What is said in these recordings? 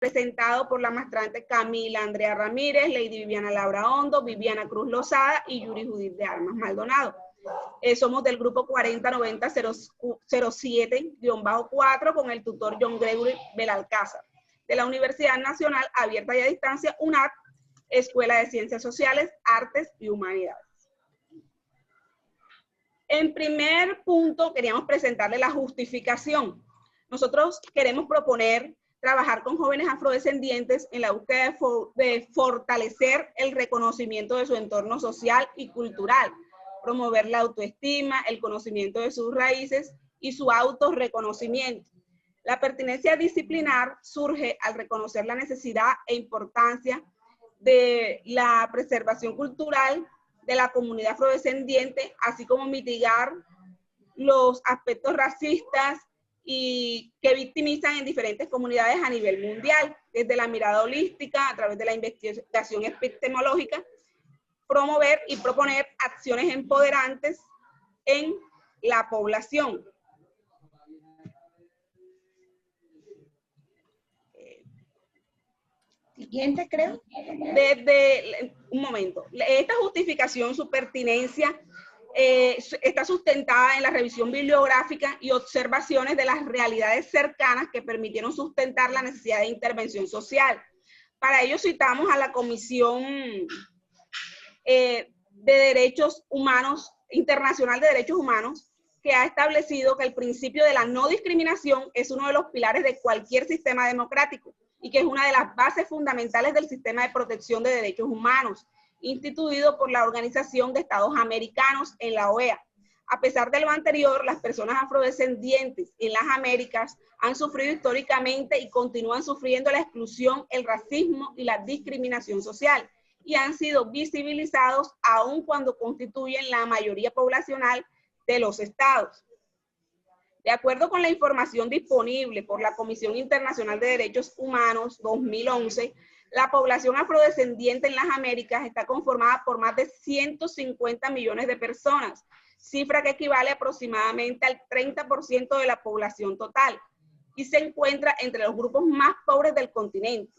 presentado por la maestrante Camila Andrea Ramírez, Lady Viviana Laura Hondo, Viviana Cruz Lozada y Yuri Judith de Armas Maldonado. Somos del grupo 409007-4 con el tutor John Gregory Belalcázar, de la Universidad Nacional Abierta y a Distancia, UNAD, Escuela de Ciencias Sociales, Artes y Humanidades. En primer punto, queríamos presentarle la justificación. Nosotros queremos proponer trabajar con jóvenes afrodescendientes en la búsqueda de fortalecer el reconocimiento de su entorno social y cultural, promover la autoestima, el conocimiento de sus raíces y su autorreconocimiento. La pertinencia disciplinar surge al reconocer la necesidad e importancia de la preservación cultural de la comunidad afrodescendiente, así como mitigar los aspectos racistas y que victimizan en diferentes comunidades a nivel mundial, desde la mirada holística, a través de la investigación epistemológica, promover y proponer acciones empoderantes en la población. Siguiente, creo. Desde un momento. Esta justificación, su pertinencia, está sustentada en la revisión bibliográfica y observaciones de las realidades cercanas que permitieron sustentar la necesidad de intervención social. Para ello citamos a la Comisión de Derechos Humanos, Internacional de Derechos Humanos, que ha establecido que el principio de la no discriminación es uno de los pilares de cualquier sistema democrático y que es una de las bases fundamentales del sistema de protección de derechos humanos, instituido por la Organización de Estados Americanos en la OEA. A pesar de lo anterior, las personas afrodescendientes en las Américas han sufrido históricamente y continúan sufriendo la exclusión, el racismo y la discriminación social, y han sido visibilizados aun cuando constituyen la mayoría poblacional de los estados. De acuerdo con la información disponible por la Comisión Internacional de Derechos Humanos 2011, la población afrodescendiente en las Américas está conformada por más de 150 millones de personas, cifra que equivale aproximadamente al 30% de la población total, y se encuentra entre los grupos más pobres del continente.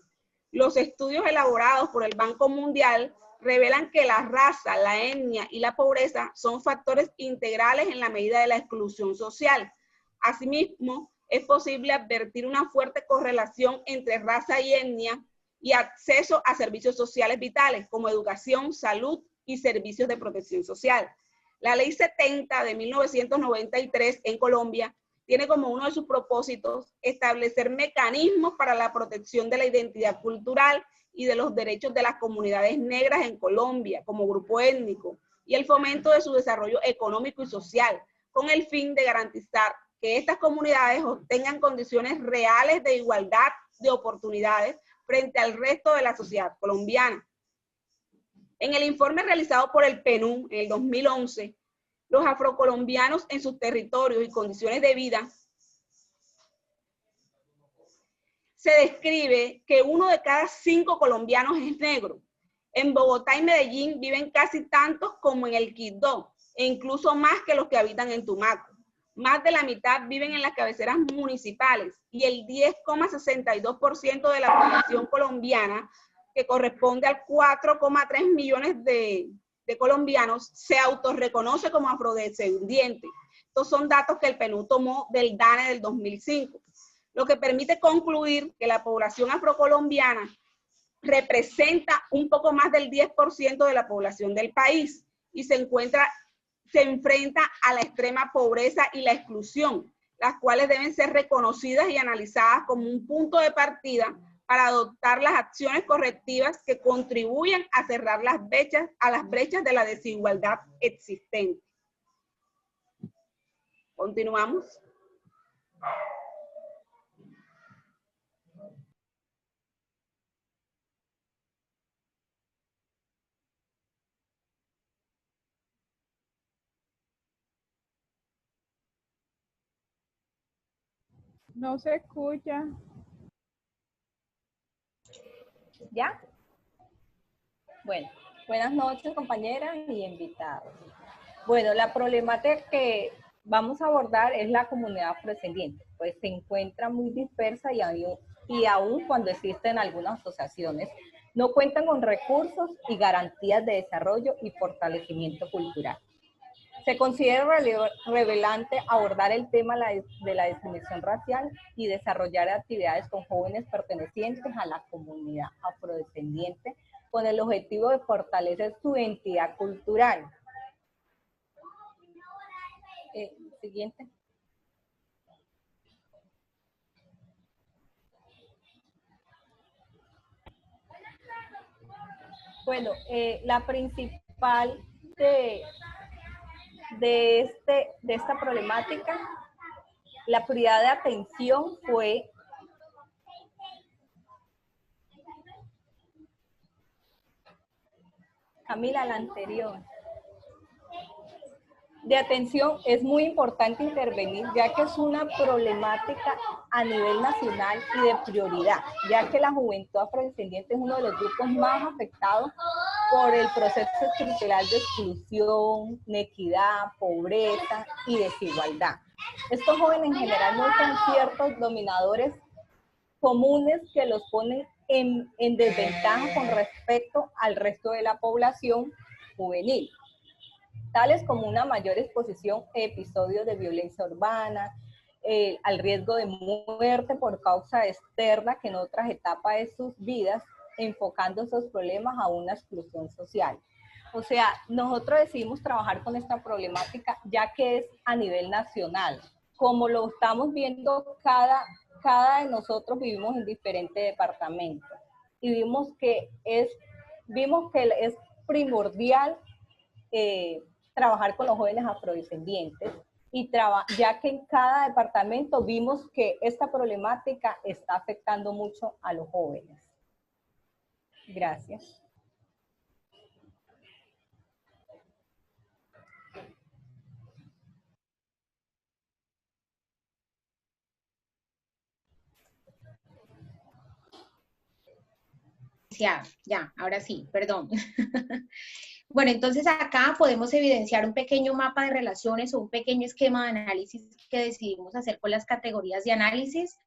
Los estudios elaborados por el Banco Mundial revelan que la raza, la etnia y la pobreza son factores integrales en la medida de la exclusión social. Asimismo, es posible advertir una fuerte correlación entre raza y etnia y acceso a servicios sociales vitales como educación, salud y servicios de protección social. La Ley 70 de 1993 en Colombia tiene como uno de sus propósitos establecer mecanismos para la protección de la identidad cultural y de los derechos de las comunidades negras en Colombia como grupo étnico y el fomento de su desarrollo económico y social, con el fin de garantizar que estas comunidades obtengan condiciones reales de igualdad de oportunidades frente al resto de la sociedad colombiana. En el informe realizado por el PNUD en el 2011, los afrocolombianos en sus territorios y condiciones de vida, se describe que 1 de cada 5 colombianos es negro. En Bogotá y Medellín viven casi tantos como en el Quibdó, e incluso más que los que habitan en Tumaco. Más de la mitad viven en las cabeceras municipales y el 10,62% de la población colombiana, que corresponde al 4,3 millones de colombianos, se autorreconoce como afrodescendiente. Estos son datos que el PNUD tomó del DANE del 2005, lo que permite concluir que la población afrocolombiana representa un poco más del 10% de la población del país y se enfrenta a la extrema pobreza y la exclusión, las cuales deben ser reconocidas y analizadas como un punto de partida para adoptar las acciones correctivas que contribuyan a cerrar las brechas de la desigualdad existente. Continuamos. No se escucha. ¿Ya? Bueno, buenas noches, compañeras y invitados. Bueno, la problemática que vamos a abordar es la comunidad afrodescendiente, pues se encuentra muy dispersa y y aún cuando existen algunas asociaciones, no cuentan con recursos y garantías de desarrollo y fortalecimiento cultural. Se considera relevante abordar el tema de la discriminación racial y desarrollar actividades con jóvenes pertenecientes a la comunidad afrodescendiente con el objetivo de fortalecer su identidad cultural. Siguiente. Bueno, la principal de esta problemática, la prioridad de atención fue Camila, la anterior. De atención, es muy importante intervenir, ya que es una problemática a nivel nacional y de prioridad, ya que la juventud afrodescendiente es uno de los grupos más afectados por el proceso estructural de exclusión, inequidad, pobreza y desigualdad. Estos jóvenes en general muestran ciertos dominadores comunes que los ponen en desventaja con respecto al resto de la población juvenil, tales como una mayor exposición a episodios de violencia urbana, al riesgo de muerte por causa externa que en otras etapas de sus vidas, enfocando esos problemas a una exclusión social. O sea, nosotros decidimos trabajar con esta problemática ya que es a nivel nacional. Como lo estamos viendo, cada de nosotros vivimos en diferentes departamentos y vimos que es primordial trabajar con los jóvenes afrodescendientes, y ya que en cada departamento vimos que esta problemática está afectando mucho a los jóvenes. Gracias. Ya, ahora sí, perdón. Bueno, entonces acá podemos evidenciar un pequeño mapa de relaciones o un pequeño esquema de análisis que decidimos hacer con las categorías de análisis.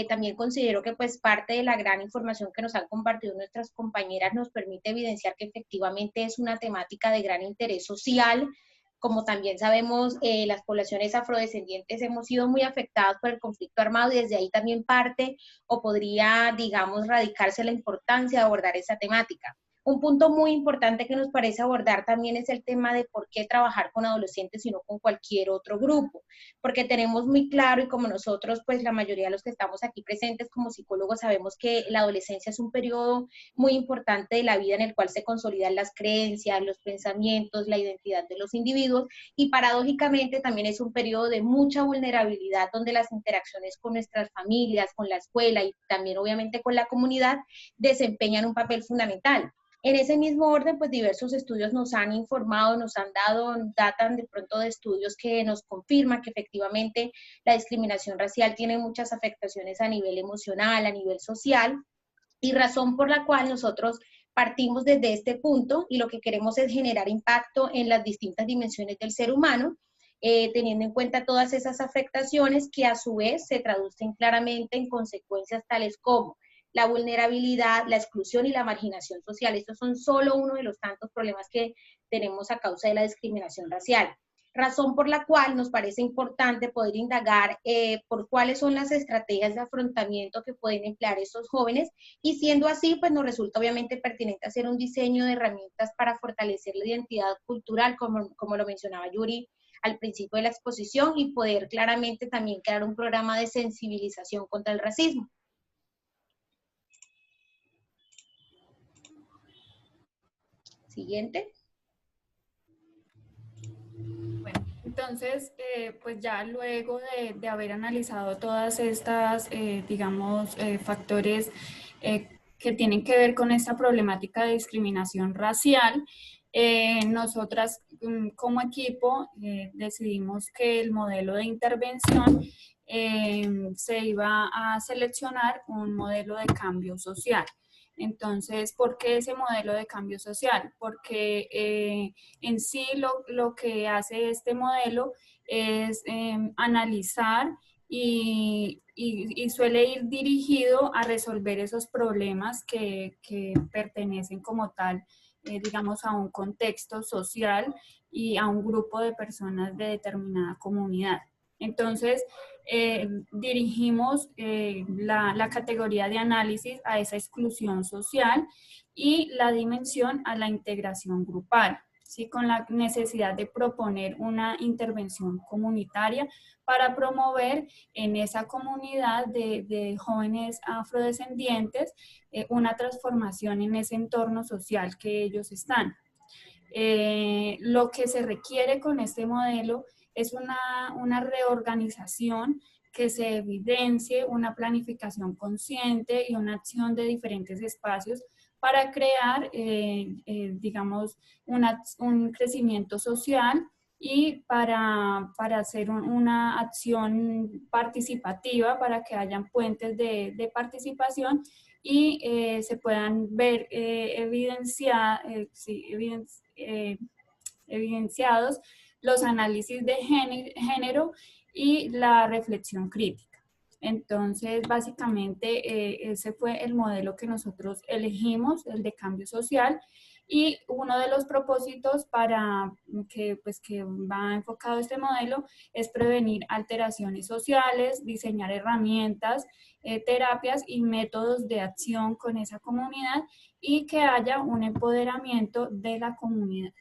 También considero que pues parte de la gran información que nos han compartido nuestras compañeras nos permite evidenciar que efectivamente es una temática de gran interés social. Como también sabemos, las poblaciones afrodescendientes hemos sido muy afectadas por el conflicto armado y desde ahí también parte o podría, digamos, radicarse la importancia de abordar esa temática. Un punto muy importante que nos parece abordar también es el tema de por qué trabajar con adolescentes y no con cualquier otro grupo, porque tenemos muy claro y como nosotros, pues la mayoría de los que estamos aquí presentes como psicólogos sabemos que la adolescencia es un periodo muy importante de la vida en el cual se consolidan las creencias, los pensamientos, la identidad de los individuos y paradójicamente también es un periodo de mucha vulnerabilidad donde las interacciones con nuestras familias, con la escuela y también obviamente con la comunidad desempeñan un papel fundamental. En ese mismo orden, pues diversos estudios nos han informado, nos han datan de pronto de estudios que nos confirman que efectivamente la discriminación racial tiene muchas afectaciones a nivel emocional, a nivel social, y razón por la cual nosotros partimos desde este punto y lo que queremos es generar impacto en las distintas dimensiones del ser humano, teniendo en cuenta todas esas afectaciones que a su vez se traducen claramente en consecuencias tales como la vulnerabilidad, la exclusión y la marginación social. Estos son solo uno de los tantos problemas que tenemos a causa de la discriminación racial. Razón por la cual nos parece importante poder indagar por cuáles son las estrategias de afrontamiento que pueden emplear estos jóvenes y siendo así, pues nos resulta obviamente pertinente hacer un diseño de herramientas para fortalecer la identidad cultural, como lo mencionaba Yuri al principio de la exposición, y poder claramente también crear un programa de sensibilización contra el racismo. Siguiente. Bueno, entonces, pues ya luego de haber analizado todas estas, digamos, factores que tienen que ver con esta problemática de discriminación racial, nosotras como equipo decidimos que el modelo de intervención se iba a seleccionar un modelo de cambio social. Entonces, ¿por qué ese modelo de cambio social? Porque en sí lo que hace este modelo es analizar y suele ir dirigido a resolver esos problemas que pertenecen como tal, digamos, a un contexto social y a un grupo de personas de determinada comunidad. Entonces, dirigimos la categoría de análisis a esa exclusión social y la dimensión a la integración grupal, ¿sí? Con la necesidad de proponer una intervención comunitaria para promover en esa comunidad de jóvenes afrodescendientes una transformación en ese entorno social que ellos están. Lo que se requiere con este modelo es una reorganización que se evidencie una planificación consciente y una acción de diferentes espacios para crear, digamos, un crecimiento social y para hacer una acción participativa para que hayan puentes de participación y se puedan ver evidenciados los análisis de género y la reflexión crítica. Entonces, básicamente, ese fue el modelo que nosotros elegimos, el de cambio social, y uno de los propósitos para que va enfocado este modelo es prevenir alteraciones sociales, diseñar herramientas, terapias y métodos de acción con esa comunidad y que haya un empoderamiento de la comunidad.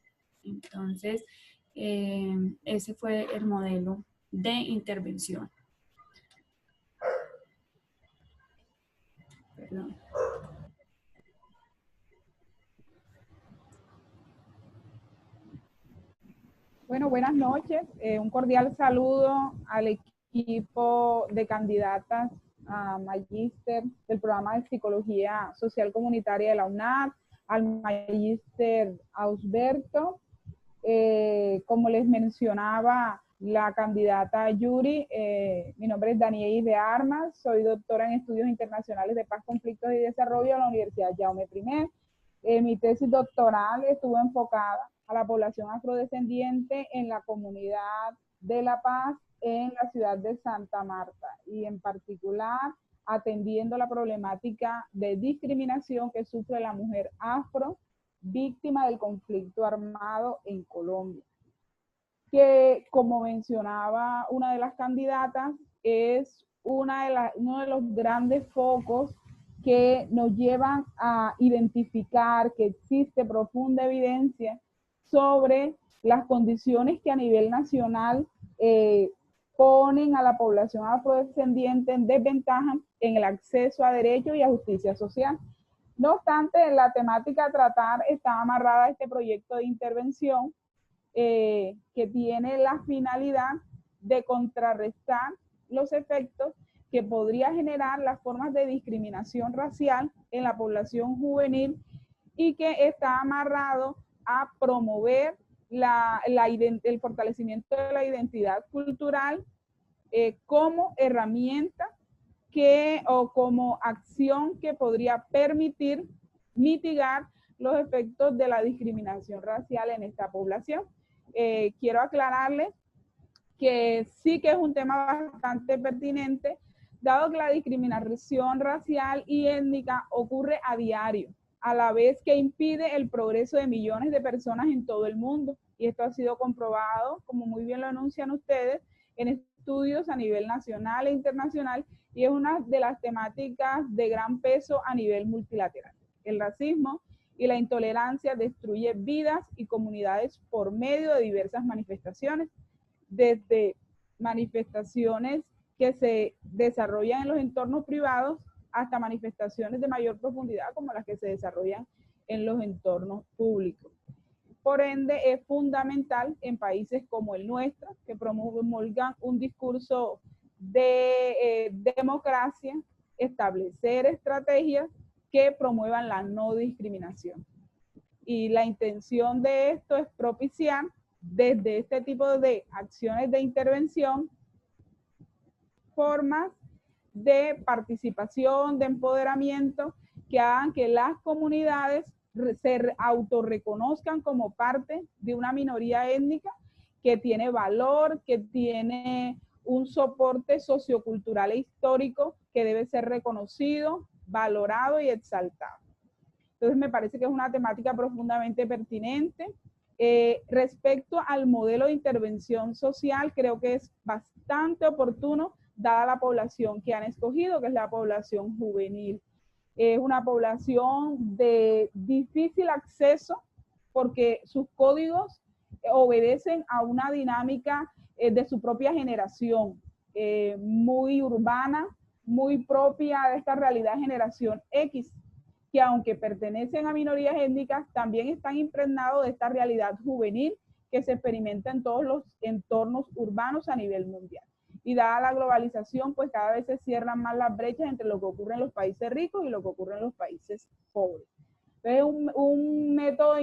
Entonces, ese fue el modelo de intervención. Perdón. Bueno, buenas noches. Un cordial saludo al equipo de candidatas a magíster del programa de Psicología Social Comunitaria de la UNAD, al magíster Ausberto. Como les mencionaba la candidata Yuri, mi nombre es Danielis de Armas, soy doctora en Estudios Internacionales de Paz, Conflictos y Desarrollo de la Universidad Jaume I. Mi tesis doctoral estuvo enfocada a la población afrodescendiente en la comunidad de La Paz en la ciudad de Santa Marta y en particular atendiendo la problemática de discriminación que sufre la mujer afro víctima del conflicto armado en Colombia, que como mencionaba una de las candidatas, es uno de los grandes focos que nos llevan a identificar que existe profunda evidencia sobre las condiciones que a nivel nacional ponen a la población afrodescendiente en desventaja en el acceso a derechos y a justicia social. No obstante, la temática a tratar está amarrada a este proyecto de intervención que tiene la finalidad de contrarrestar los efectos que podría generar las formas de discriminación racial en la población juvenil y que está amarrado a promover el fortalecimiento de la identidad cultural como herramienta o como acción que podría permitir mitigar los efectos de la discriminación racial en esta población. Quiero aclararles que sí que es un tema bastante pertinente, dado que la discriminación racial y étnica ocurre a diario, a la vez que impide el progreso de millones de personas en todo el mundo. Y esto ha sido comprobado, como muy bien lo anuncian ustedes, en estudios a nivel nacional e internacional, y es una de las temáticas de gran peso a nivel multilateral. El racismo y la intolerancia destruye vidas y comunidades por medio de diversas manifestaciones, desde manifestaciones que se desarrollan en los entornos privados hasta manifestaciones de mayor profundidad como las que se desarrollan en los entornos públicos. Por ende, es fundamental en países como el nuestro, que promulgan un discurso de democracia, establecer estrategias que promuevan la no discriminación. Y la intención de esto es propiciar desde este tipo de acciones de intervención formas de participación, de empoderamiento, que hagan que las comunidades se autorreconozcan como parte de una minoría étnica que tiene valor, que tiene un soporte sociocultural e histórico que debe ser reconocido, valorado y exaltado. Entonces me parece que es una temática profundamente pertinente. Respecto al modelo de intervención social, creo que es bastante oportuno dada la población que han escogido, que es la población juvenil. Es una población de difícil acceso porque sus códigos obedecen a una dinámica de su propia generación, muy urbana, muy propia de esta realidad generación X, que aunque pertenecen a minorías étnicas, también están impregnados de esta realidad juvenil que se experimenta en todos los entornos urbanos a nivel mundial. Y dada la globalización, pues cada vez se cierran más las brechas entre lo que ocurre en los países ricos y lo que ocurre en los países pobres. Entonces, un método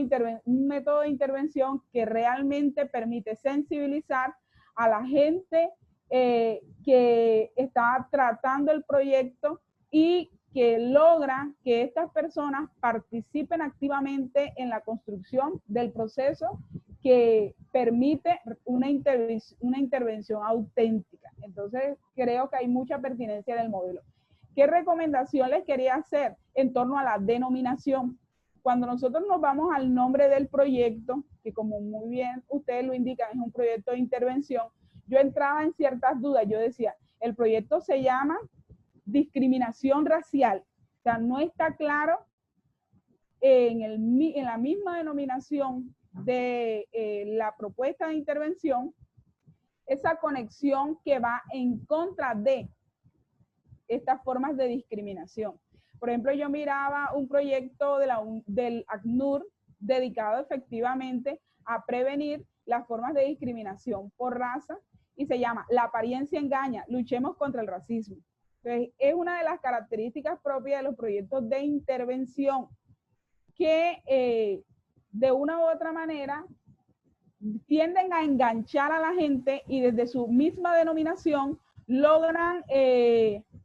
de intervención que realmente permite sensibilizar a la gente que está tratando el proyecto y que logra que estas personas participen activamente en la construcción del proceso que permite una intervención auténtica. Entonces, creo que hay mucha pertinencia en el modelo. ¿Qué recomendación les quería hacer en torno a la denominación? Cuando nosotros nos vamos al nombre del proyecto, que como muy bien ustedes lo indican, es un proyecto de intervención, yo entraba en ciertas dudas. Yo decía, el proyecto se llama discriminación racial. O sea, no está claro en la misma denominación de la propuesta de intervención esa conexión que va en contra de estas formas de discriminación. Por ejemplo, yo miraba un proyecto del ACNUR dedicado efectivamente a prevenir las formas de discriminación por raza y se llama La apariencia engaña, luchemos contra el racismo. Entonces, es una de las características propias de los proyectos de intervención que de una u otra manera tienden a enganchar a la gente y desde su misma denominación logran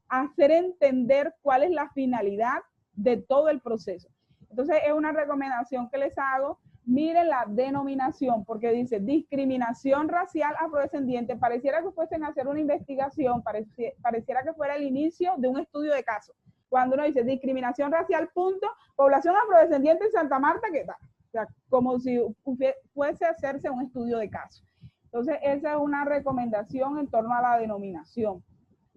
hacer entender cuál es la finalidad de todo el proceso. Entonces, es una recomendación que les hago. Miren la denominación, porque dice discriminación racial afrodescendiente. Pareciera que fuesen a hacer una investigación, pareciera que fuera el inicio de un estudio de caso. Cuando uno dice discriminación racial, punto, población afrodescendiente en Santa Marta, ¿qué tal? O sea, como si fuese a hacerse un estudio de caso. Entonces, esa es una recomendación en torno a la denominación.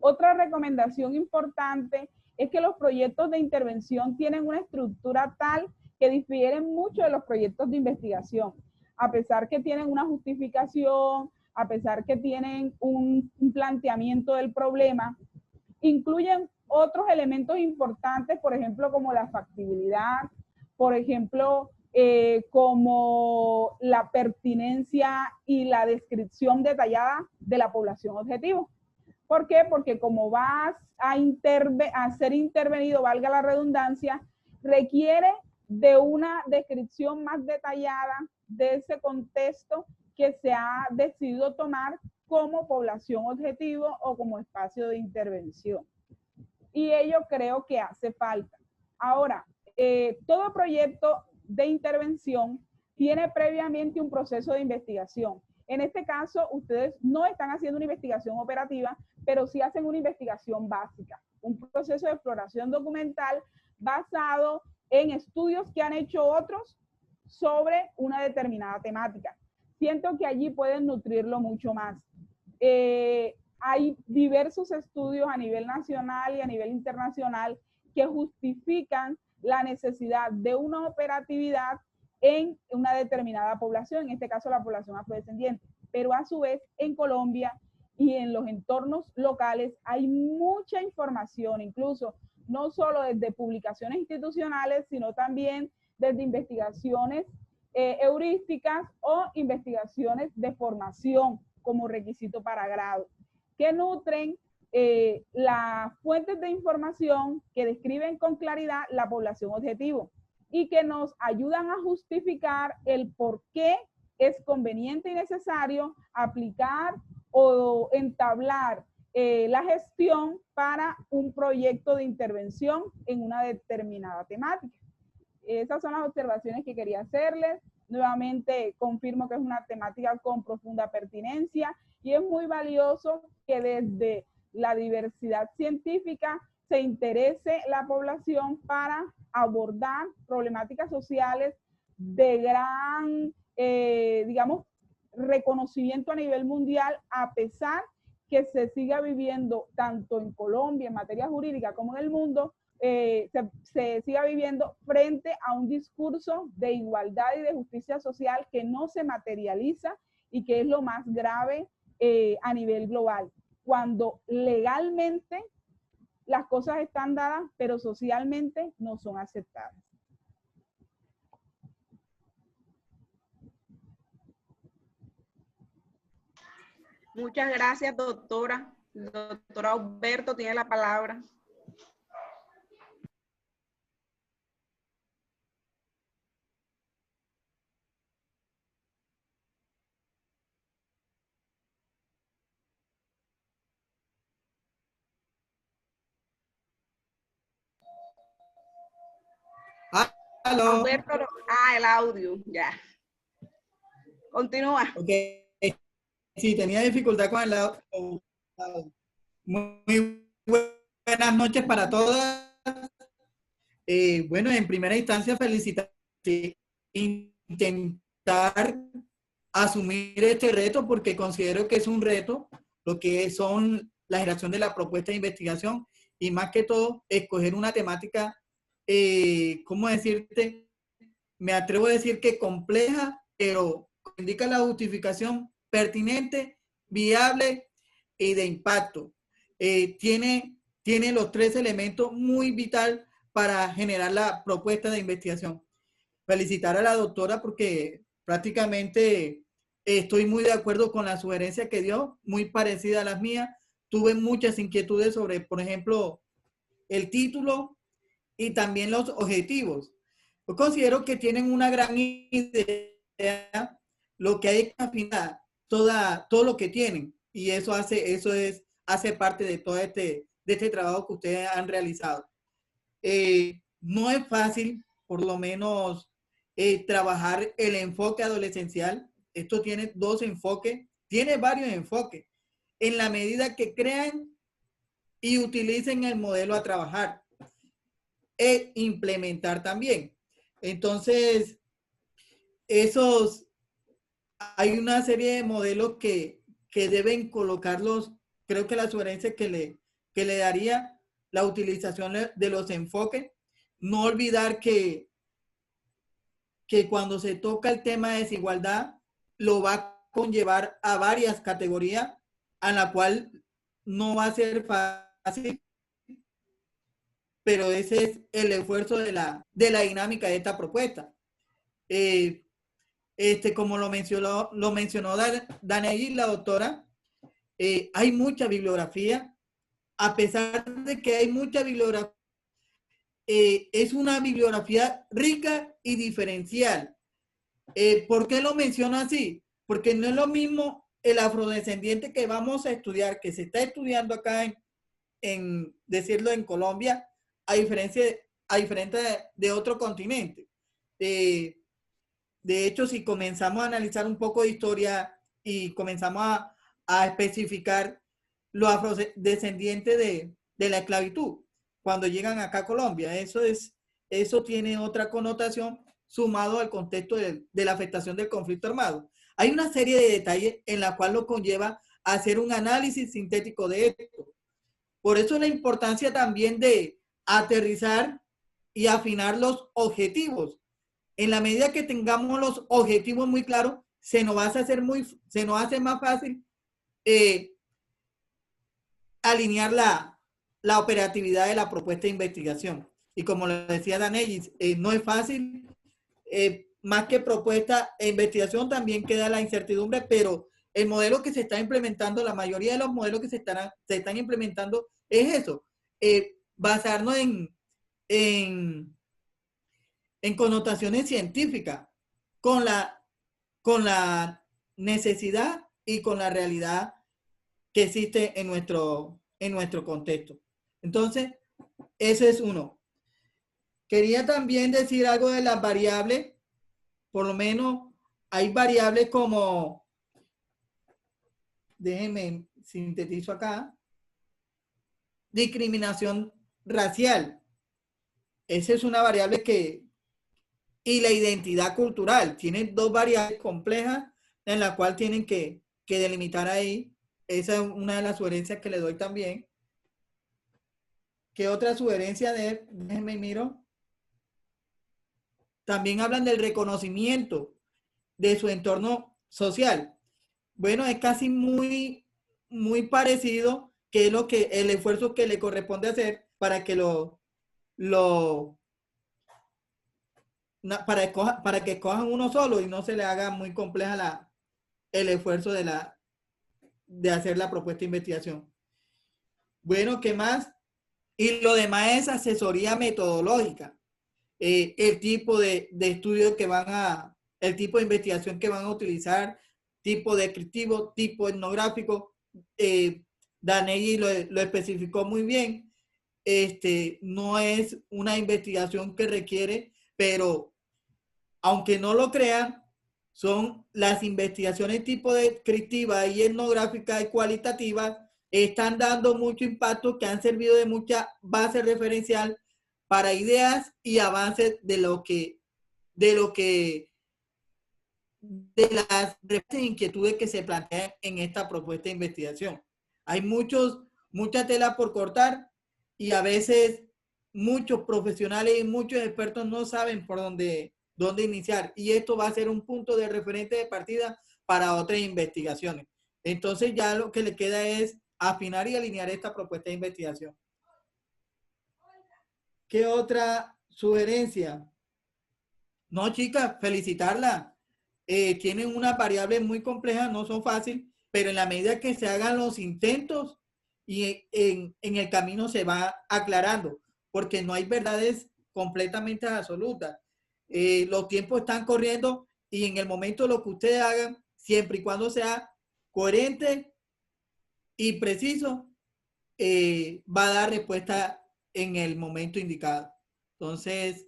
Otra recomendación importante es que los proyectos de intervención tienen una estructura tal que difieren mucho de los proyectos de investigación. A pesar que tienen una justificación, a pesar que tienen un planteamiento del problema, incluyen otros elementos importantes, por ejemplo, como la factibilidad, por ejemplo, como la pertinencia y la descripción detallada de la población objetivo. ¿Por qué? Porque como vas a ser intervenido, valga la redundancia, requiere de una descripción más detallada de ese contexto que se ha decidido tomar como población objetivo o como espacio de intervención. Y ello creo que hace falta. Ahora, todo proyecto de intervención tiene previamente un proceso de investigación. En este caso, ustedes no están haciendo una investigación operativa, pero sí hacen una investigación básica, un proceso de exploración documental basado en estudios que han hecho otros sobre una determinada temática. Siento que allí pueden nutrirlo mucho más. Hay diversos estudios a nivel nacional y a nivel internacional que justifican la necesidad de una operatividad en una determinada población, en este caso la población afrodescendiente. Pero a su vez, en Colombia y en los entornos locales hay mucha información, incluso no solo desde publicaciones institucionales, sino también desde investigaciones heurísticas o investigaciones de formación como requisito para grado, que nutren las fuentes de información que describen con claridad la población objetivo y que nos ayudan a justificar el por qué es conveniente y necesario aplicar o entablar la gestión para un proyecto de intervención en una determinada temática. Esas son las observaciones que quería hacerles. Nuevamente confirmo que es una temática con profunda pertinencia Y es muy valioso que desde la diversidad científica se interese la población para abordar problemáticas sociales de gran, digamos, reconocimiento a nivel mundial, a pesar que se siga viviendo tanto en Colombia en materia jurídica como en el mundo, se siga viviendo frente a un discurso de igualdad y de justicia social que no se materializa y que es lo más grave a nivel global. Cuando legalmente las cosas están dadas, pero socialmente no son aceptadas. Muchas gracias, doctora. Doctora Alberto tiene la palabra. Aló. Alberto, el audio, ya. Continúa. Ok. Sí, tenía dificultad con el audio. Muy buenas noches para todas. Bueno, en primera instancia, felicitar, intentar asumir este reto porque considero que es un reto, lo que son la generación de la propuesta de investigación y más que todo, escoger una temática, ¿cómo decirte? Me atrevo a decir que compleja, pero indica la justificación pertinente, viable y de impacto. Tiene los tres elementos muy vital para generar la propuesta de investigación. Felicitar a la doctora porque prácticamente estoy muy de acuerdo con la sugerencia que dio, muy parecida a las mías. Tuve muchas inquietudes sobre, por ejemplo, el título y también los objetivos. Yo considero que tienen una gran idea, lo que hay que afinar, todo lo que tienen, y eso hace parte de todo de este trabajo que ustedes han realizado. No es fácil, por lo menos, trabajar el enfoque adolescencial. Esto tiene dos enfoques, tiene varios enfoques, en la medida que crean y utilicen el modelo a trabajar e implementar también. Entonces, hay una serie de modelos que deben colocarlos. Creo que la sugerencia que le daría la utilización de los enfoques, no olvidar que cuando se toca el tema de desigualdad, lo va a conllevar a varias categorías, a la cual no va a ser fácil, pero ese es el esfuerzo de la dinámica de esta propuesta. Como lo mencionó Danelli, la doctora, hay mucha bibliografía. A pesar de que hay mucha bibliografía, es una bibliografía rica y diferencial. ¿Por qué lo menciono así? Porque no es lo mismo el afrodescendiente que vamos a estudiar, que se está estudiando acá decirlo en Colombia, a diferencia de otro continente. De hecho, si comenzamos a analizar un poco de historia y comenzamos a especificar los afrodescendientes de la esclavitud, cuando llegan acá a Colombia, eso tiene otra connotación sumado al contexto de la afectación del conflicto armado. Hay una serie de detalles en la cual lo conlleva a hacer un análisis sintético de esto. Por eso la importancia también de aterrizar y afinar los objetivos. En la medida que tengamos los objetivos muy claros, se nos hace más fácil alinear la operatividad de la propuesta de investigación. Y como lo decía Danelli, no es fácil. Más que propuesta e investigación, también queda la incertidumbre, pero el modelo que se está implementando, la mayoría de los modelos que se están implementando es eso, basarnos en connotaciones científicas, con la necesidad y con la realidad que existe en nuestro contexto. Entonces, ese es uno. Quería también decir algo de las variables. Por lo menos hay variables como déjenme sintetizo acá, discriminación racial. Esa es una variable y la identidad cultural, tienen dos variables complejas en la cual tienen que delimitar ahí. Esa es una de las sugerencias que le doy también. ¿Qué otra sugerencia déjenme miro? También hablan del reconocimiento de su entorno social. Bueno, es casi muy parecido que es el esfuerzo que le corresponde hacer para que para que escojan uno solo y no se le haga muy compleja el esfuerzo de hacer la propuesta de investigación. Bueno, ¿qué más? Y lo demás es asesoría metodológica. El tipo de estudio el tipo de investigación que van a utilizar, tipo descriptivo, tipo etnográfico. Danelli lo especificó muy bien. No es una investigación que requiere, pero aunque no lo crean, son las investigaciones tipo descriptiva y etnográfica y cualitativa, están dando mucho impacto, que han servido de mucha base referencial para ideas y avances de las inquietudes que se plantean en esta propuesta de investigación. Hay mucha tela por cortar y a veces muchos profesionales y muchos expertos no saben por dónde iniciar, y esto va a ser un punto de referente de partida para otras investigaciones. Entonces ya lo que le queda es afinar y alinear esta propuesta de investigación. ¿Qué otra sugerencia? No, chicas, felicitarla. Tienen unas variables muy complejas, no son fáciles, pero en la medida que se hagan los intentos y en el camino se va aclarando, porque no hay verdades completamente absolutas. Los tiempos están corriendo y en el momento lo que ustedes hagan, siempre y cuando sea coherente y preciso, va a dar respuesta en el momento indicado. Entonces,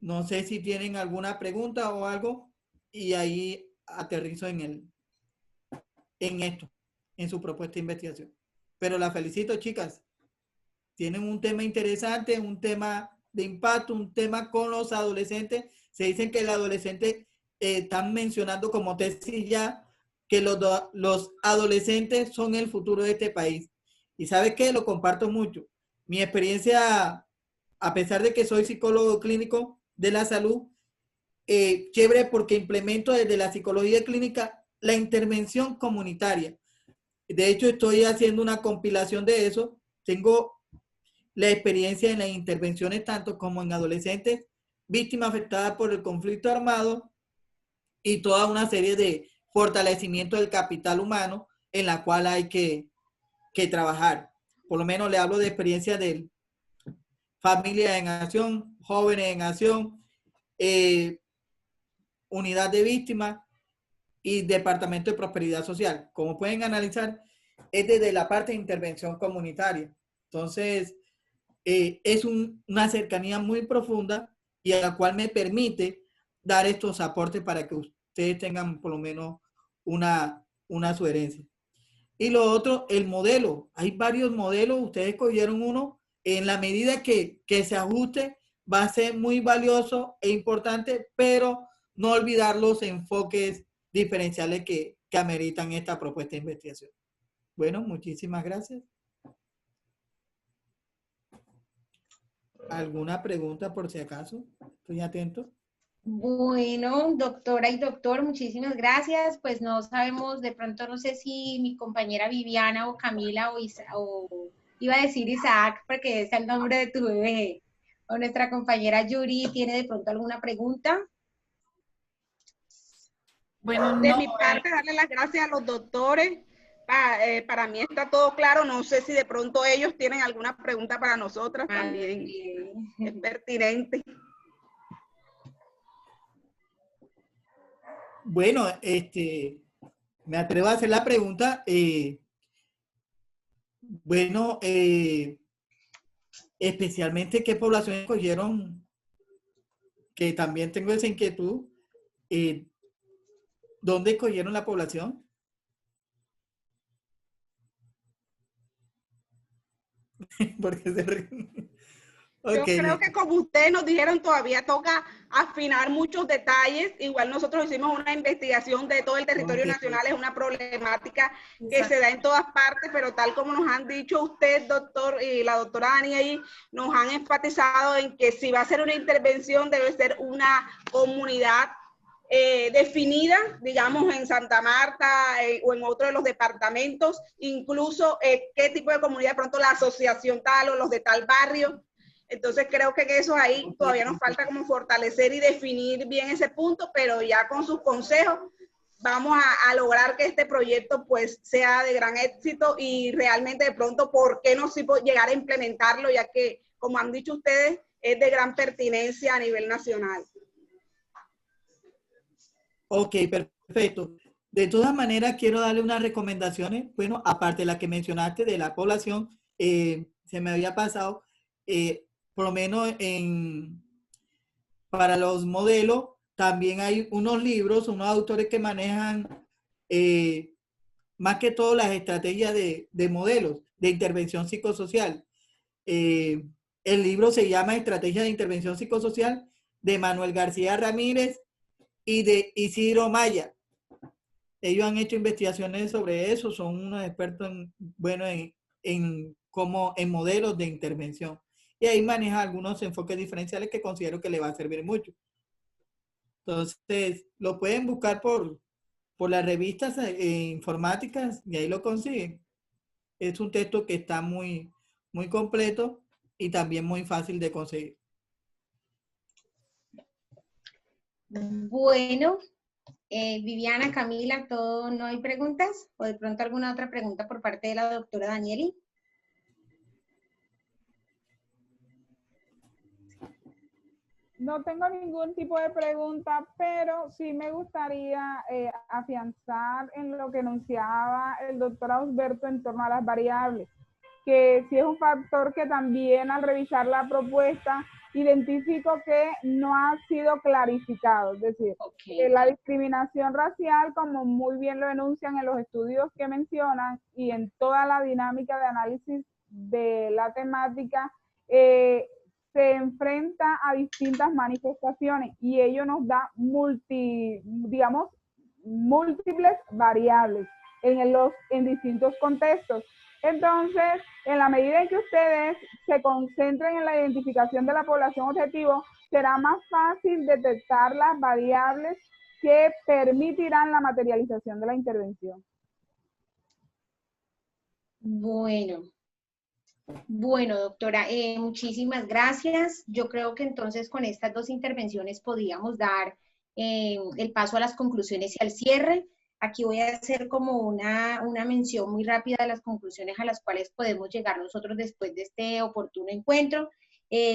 no sé si tienen alguna pregunta o algo, y ahí aterrizo en esto, en su propuesta de investigación. Pero la felicito, chicas. Tienen un tema interesante, un tema de impacto, un tema con los adolescentes. Se dicen que los adolescentes están mencionando como tesis ya que los adolescentes son el futuro de este país. Y ¿sabe qué? Lo comparto mucho. Mi experiencia, a pesar de que soy psicólogo clínico de la salud, chévere porque implemento desde la psicología clínica la intervención comunitaria. De hecho, estoy haciendo una compilación de eso. Tengo la experiencia en las intervenciones tanto como en adolescentes víctimas afectadas por el conflicto armado y toda una serie de fortalecimiento del capital humano en la cual hay que trabajar. Por lo menos le hablo de experiencia de Familia en Acción, Jóvenes en Acción, Unidad de Víctimas y Departamento de Prosperidad Social. Como pueden analizar, es desde la parte de intervención comunitaria. Entonces, es una cercanía muy profunda y a la cual me permite dar estos aportes para que ustedes tengan por lo menos una sugerencia. Y lo otro, el modelo. Hay varios modelos, ustedes escogieron uno. En la medida que se ajuste, va a ser muy valioso e importante, pero no olvidar los enfoques diferenciales que ameritan esta propuesta de investigación. Bueno, muchísimas gracias. ¿Alguna pregunta por si acaso? Estoy atento. Bueno, doctora y doctor, muchísimas gracias. Pues no sabemos, de pronto no sé si mi compañera Viviana o Camila o iba a decir Isaac, porque es el nombre de tu bebé, o nuestra compañera Yuri tiene de pronto alguna pregunta. Bueno, de no, mi parte, darle las gracias a los doctores. Para mí está todo claro. No sé si de pronto ellos tienen alguna pregunta para nosotras. También es pertinente. Bueno, me atrevo a hacer la pregunta. Bueno, especialmente qué población escogieron, que también tengo esa inquietud. ¿Dónde escogieron la población? Porque se ríen. Yo Ok, creo listo. que como ustedes nos dijeron, todavía toca afinar muchos detalles. Igual nosotros hicimos una investigación de todo el territorio Ok, nacional, es una problemática que Exacto. se da en todas partes, pero tal como nos han dicho usted, doctor, y la doctora Dani ahí, nos han enfatizado en que si va a ser una intervención debe ser una comunidad definida, digamos, en Santa Marta o en otro de los departamentos, incluso qué tipo de comunidad, de pronto la asociación tal o los de tal barrio. Entonces creo que eso ahí todavía nos falta como fortalecer y definir bien ese punto, pero ya con sus consejos vamos a lograr que este proyecto pues sea de gran éxito y realmente de pronto, ¿por qué no sí llegar a implementarlo? Ya que, como han dicho ustedes, es de gran pertinencia a nivel nacional. Ok, perfecto. De todas maneras, quiero darle unas recomendaciones. Bueno, aparte de la que mencionaste de la población, se me había pasado, por lo menos para los modelos, también hay unos libros, unos autores que manejan más que todo las estrategias de modelos de intervención psicosocial. Eh, el libro se llama Estrategia de Intervención Psicosocial de Manuel García Ramírez y de Isidro Maya. Ellos han hecho investigaciones sobre eso, son unos expertos bueno, en modelos de intervención. Y ahí maneja algunos enfoques diferenciales que considero que le va a servir mucho. Entonces, lo pueden buscar por las revistas informáticas y ahí lo consiguen. Es un texto que está muy, muy completo y también muy fácil de conseguir. Bueno, Viviana, Camila, ¿todo, no hay preguntas? ¿O de pronto alguna otra pregunta por parte de la doctora Danieli? No tengo ningún tipo de pregunta, pero sí me gustaría afianzar en lo que enunciaba el doctor Ausberto en torno a las variables, que sí es un factor que también al revisar la propuesta identifico que no ha sido clarificado, es decir, la discriminación racial, como muy bien lo enuncian en los estudios que mencionan y en toda la dinámica de análisis de la temática, se enfrenta a distintas manifestaciones y ello nos da múltiples variables en distintos contextos. Entonces, en la medida en que ustedes se concentren en la identificación de la población objetivo, será más fácil detectar las variables que permitirán la materialización de la intervención. Bueno, doctora, muchísimas gracias. Yo creo que entonces con estas dos intervenciones podríamos dar el paso a las conclusiones y al cierre. Aquí voy a hacer como una mención muy rápida de las conclusiones a las cuales podemos llegar nosotros después de este oportuno encuentro.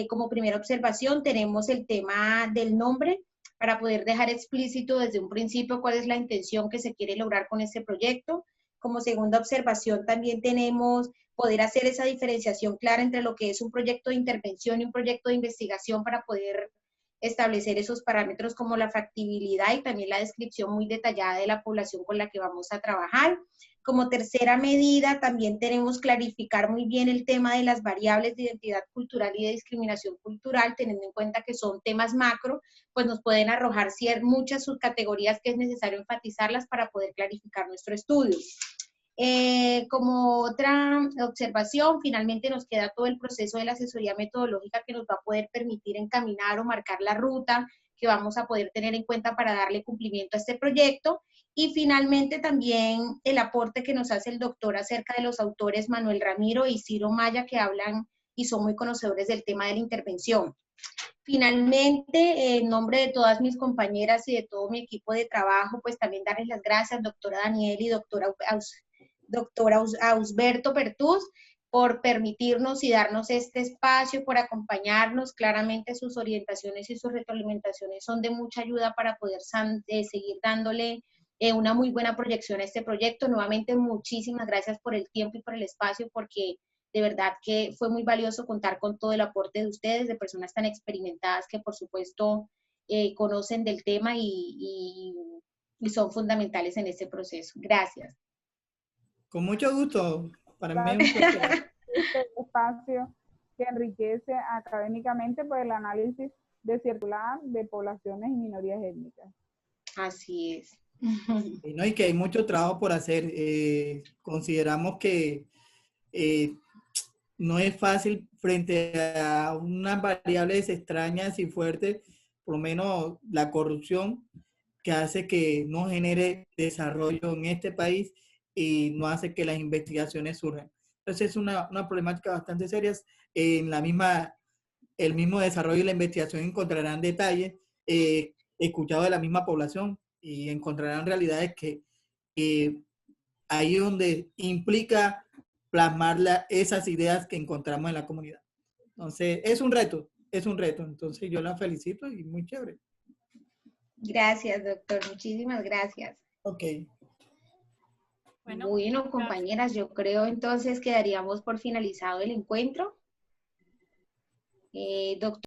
Como primera observación, tenemos el tema del nombre para poder dejar explícito desde un principio cuál es la intención que se quiere lograr con este proyecto. Como segunda observación, también tenemos poder hacer esa diferenciación clara entre lo que es un proyecto de intervención y un proyecto de investigación para poder establecer esos parámetros como la factibilidad y también la descripción muy detallada de la población con la que vamos a trabajar. Como tercera medida, también tenemos clarificar muy bien el tema de las variables de identidad cultural y de discriminación cultural, teniendo en cuenta que son temas macro, pues nos pueden arrojar muchas subcategorías que es necesario enfatizarlas para poder clarificar nuestro estudio. Como otra observación, finalmente nos queda todo el proceso de la asesoría metodológica que nos va a poder permitir encaminar o marcar la ruta que vamos a poder tener en cuenta para darle cumplimiento a este proyecto. Y finalmente también el aporte que nos hace el doctor acerca de los autores Manuel Ramiro y Ciro Maya, que hablan y son muy conocedores del tema de la intervención. Finalmente, en nombre de todas mis compañeras y de todo mi equipo de trabajo, pues también darles las gracias, doctora Daniel y doctor Ausberto Pertús, por permitirnos y darnos este espacio, por acompañarnos. Claramente sus orientaciones y sus retroalimentaciones son de mucha ayuda para poder seguir dándole una muy buena proyección a este proyecto. Nuevamente, muchísimas gracias por el tiempo y por el espacio, porque de verdad que fue muy valioso contar con todo el aporte de ustedes, de personas tan experimentadas que por supuesto conocen del tema y son fundamentales en este proceso. Gracias. Con mucho gusto. Para mí es un placer. este espacio que enriquece académicamente pues, el análisis de circular de poblaciones y minorías étnicas. Así es. ¿No? Y que hay mucho trabajo por hacer. Consideramos que no es fácil frente a unas variables extrañas y fuertes, por lo menos la corrupción, que hace que no genere desarrollo en este país y no hace que las investigaciones surjan. Entonces es una problemática bastante seria. En el mismo desarrollo y la investigación encontrarán detalles escuchados de la misma población y encontrarán realidades que ahí es donde implica plasmar esas ideas que encontramos en la comunidad. Entonces, es un reto. Entonces, yo la felicito y muy chévere. Gracias, doctor. Muchísimas gracias. Ok. Bueno, compañeras, yo creo entonces que daríamos por finalizado el encuentro. Doctor